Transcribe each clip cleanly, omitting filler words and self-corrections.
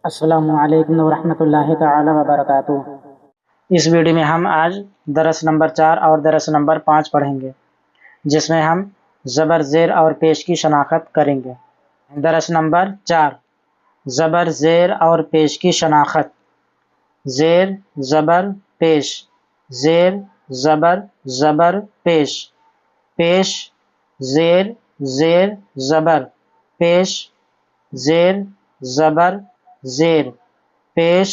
السلام علیکم ورحمۃ اللہ تعالی وبرکاتہ۔ اس ویڈیو میں ہم آج درس نمبر 4 اور درس نمبر 5 پڑھیں گے، جس میں ہم زبر، زیر اور پیش کی شناخت کریں گے۔ درس نمبر 4، زبر، زیر اور پیش کی شناخت۔ زیر، زبر، پیش۔ زیر، زبر، زبر، پیش۔ پیش، زیر، زیر، زبر، پیش۔ زیر، زبر، زیر، پیش،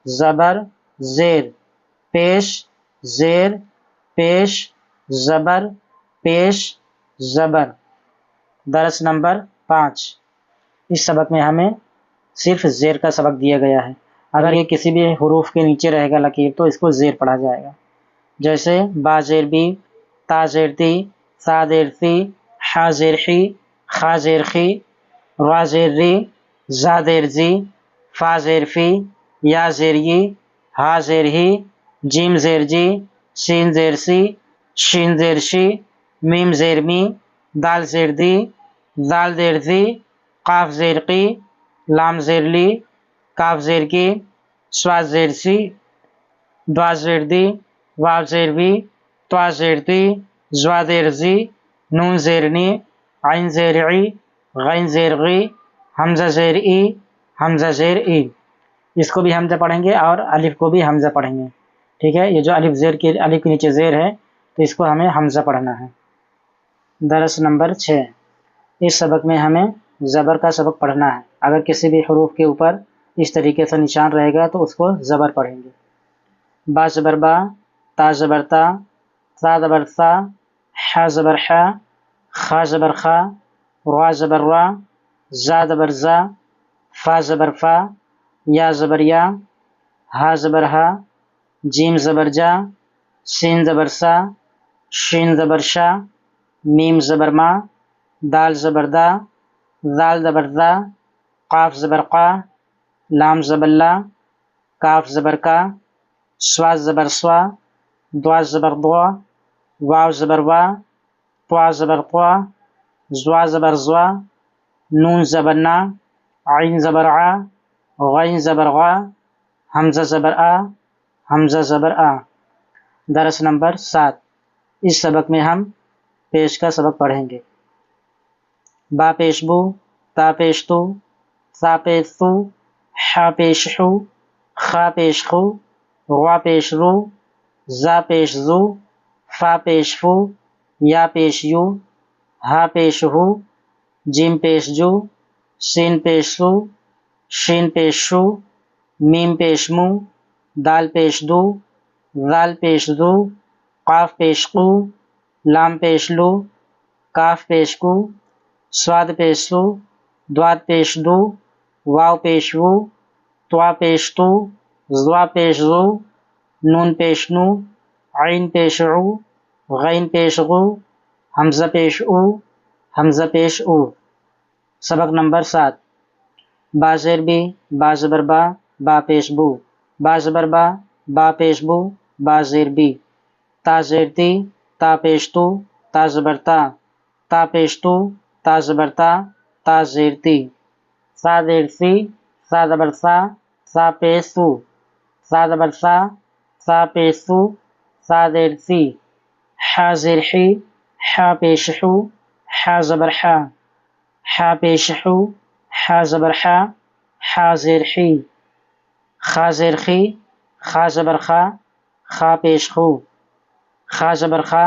زبر، زیر، پیش، زیر، پیش، زبر، پیش، زبر۔ درس نمبر 5، اس سبق میں ہمیں صرف زیر کا سبق دیا گیا ہے۔ اگر یہ کسی بھی حروف کے نیچے رہے گا لکیر تو اس کو زیر پڑھا جائے گا، جیسے با زیر بی، تا زیر تی، سا زیر سی، حا زیر حی، خا زیر خی، را زیر ری، زا زیر زی، فا زیر فی، یا زیر ی، ہا زیر ہی، جیم زیر جی، سین زیر سی، شین زیر شی، میم زیر می، دال زیر دی، زال زیر زی، قاف زیر قی، لام زیر لی، کاف زیر کی، صاد زیر سی، دوا زیر دی، واو زیر وی، توا زیر تی، زوا زیر زی، نون زیر نی، عین زیر عی، غین زیر غی، حمزہ زیر ای، حمزہ زیر ای۔ اس کو بھی حمزہ پڑھیں گے اور الف کو بھی حمزہ پڑھیں گے، ٹھیک ہے۔ یہ جو الف کے نیچے زیر ہے تو اس کو ہمیں حمزہ پڑھنا ہے۔ درس نمبر 6، اس سبق میں ہمیں زبر کا سبق پڑھنا ہے۔ اگر کسی بھی حروف کے اوپر اس طریقے سے نشان رہے گا تو اس کو زبر پڑھیں گے۔ با زبر با، تا زبر تا، سا زبر سا، حا زبر حا، خا زبر خا، را زبر را، زا زبر زا، فا زبر فا، یا زبر یا، ہا زبر ہا، جیم زبر جا، سین زبر سا، شین زبر شا، میم زبر ما، دال زبر دا، زال زبر زا، قاف زبر قا، لام زبر لا، کاف زبر کا، صاد زبر سوا، دوا زبر دوا، واو زبر وا، طوا زبر طوا، زوا زبر زوا، نون زبر نا، عین زبر عا، غین زبر غا، حمزہ زبر آ، حمزہ زبر آ۔ درس نمبر 7، اس سبق میں ہم پیش کا سبق پڑھیں گے۔ با پیش بو، تا پیش تو، سا پیش سو، حا پیش حو، خا پیش خو، را پیش رو، زا پیش زو، فا پیش فو، یا پیش یو، ہا پیش ہو، جیم پیش جو، سین پیش سو، شین پیش شو، میم پیش مو، دال پیش دو، ذال پیش دو، قاف پیش قو، لام پیش لو، کاف پیش کو، صاد پیش سو، دواد پیش دو، واو پیش وو، طوا پیش تو، زوا پیش زو، نون پیش نو، عین پیش عو، غین پیش غو، حمزہ پیش او، حمزہ پیش او۔ سبق نمبر 7، با زیر بی، با زبر با، با پیش بو، با زبر با، با پیش بو، با زیر بی، تا زیر تی، تا پیش تو، تا زبر تا، تا پیش تو، تا زبر تا، تا زیر تی، سا زیر سی، سا زبر سا، سا پیش سو، سا زبر سا، سا پیش سو، سا زیر سی، حا زیر حی، حا پیش حو، حا زبر حا، حا پیش حو، حا زبر حا، حا زیر حی، خا زیر خی، خا زبر خا، خا پیش خو، خا زبر خا،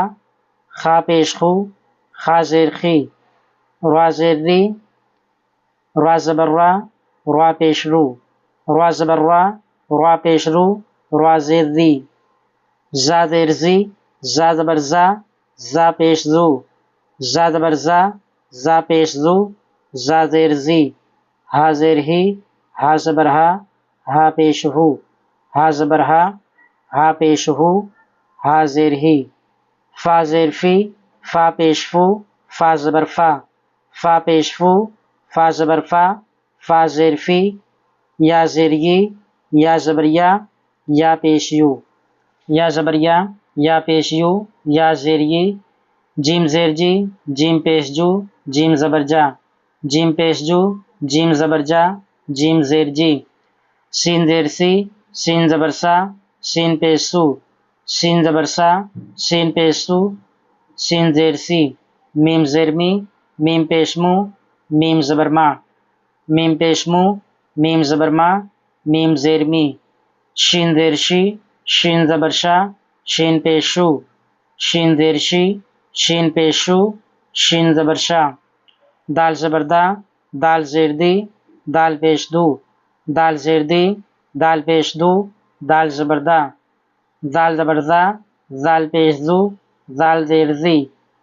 خا پیش خو، خا زیر خی، را زیر ری، را زبر را، را پیش رو، را زبر را، را پیش رو، را زیر ری، زا زیر زی، زا زبر زا، زا پیش زو، زا زبر زا، زا پیش زو، زا زیر زی، ہا زیر ہی، ہا زبر ہا، ہا پیش ہو، ہا زبر ہا، ہا پیش ہو، ہا زیر ہی، فا زیر فی، فا پیش فو، فا زبر فا، فا پیش فو، فا زبر فا، فا زیر فی، یا زیر ی، یا زبر یا، یا پیش یو، یا زبر یا، یا پیش یو، یا زیر ی، جیم زیر جی، جیم پیش جو، جیم زبر جا، جیم پیش جو، جیم زبر جا، جیم زیر جی، سین زیر سی سین زبر سا سین پیش سو سین زبر سا سین پیش سو سین زیر سی میم زیر می میم پیش مو میم زبر ما میم پیش مو میم زبر ما میم زیر می شین زیر شی شین زبر شا شین پیش شو شین زیر شی شین پیش شو شین زبر شا دال زبر دا دال زیر دی دال پیش دو دال زیر دی دال پیش دو دال زبر دا دال زبر دا دال پیش دو دال زیر دی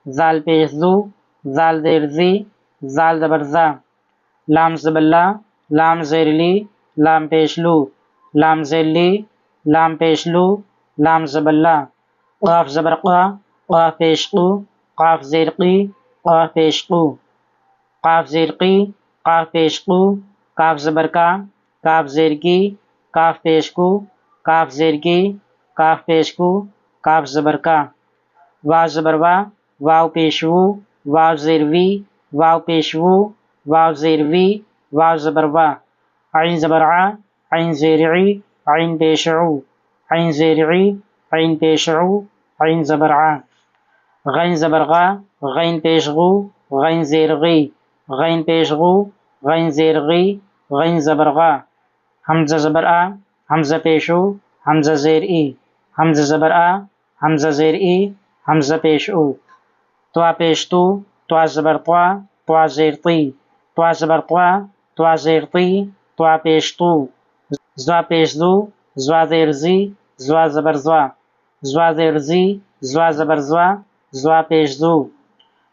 دال پیش دو دال زیر دی دال زبر دا لام زبر لا لام زیر لی لام پیش لو لام زیر لی لام پیش لو لام زبر لا قاف زبر قا قاف پیش قو قاف زیر قی قاف پیش قو قاف زیر قی قاف پیش قو کاف زبر کا کاف زیر کی کاف پیش کو کاف زیر کی کاف پیش کو کاف زبر کا واو زبر وا واو پیش وو واو زیر وی واو پیش وو واو زیر وی واو زبر وا عین زبر ع عین زیر عی عین پیش عو عین زیر عی عین پیش عو عین زبر ع غین زبر غا غین پیش غو غین زیر غی غین پیش غو غین زیر غی غین زبر غا حمزہ زبر آ حمزہ پیش او حمزہ زیر ای حمزہ زبر آ حمزہ زیر ای حمزہ پیش او طوا پیش تو طوا زبر طوا طوا زیر طی طوا زبر طوا طوا زیر طی طوا پیش تو زوا پیش دو زوا زیر زی زوا زبر زوا زوا زیر زی زوا زبر زوا زوا پیش دو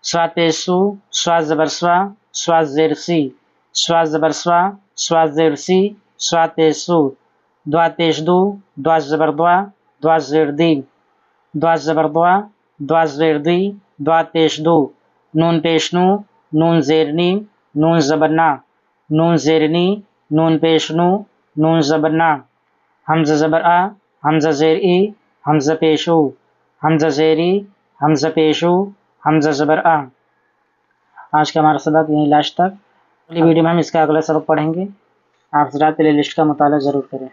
سواد پیش سو سواد زبر سوا سواد زیر سی سواد زبر سوا سواد زیر سی سواد پیش سو دواد پیش دو دواد زبر دوا دواد زیر دی دواد زبر دوا دواد زیر دی دواد پیش دو نون پیش نو نون زیر نی نون زبر نا نون زیر نی نون پیش نو نون زبر نا حمزہ زبر آ حمزہ زیر ای حمزہ پیش او حمزہ زیری حمزہ پیش او حمزہ زبر آ آج کا ہمارا سبق یہیں لاسٹ تک اگلی ویڈیو میں ہم اس کا اگلا سبق پڑھیں گے آپ حضرات پلے لسٹ کا مطالعہ ضرور کریں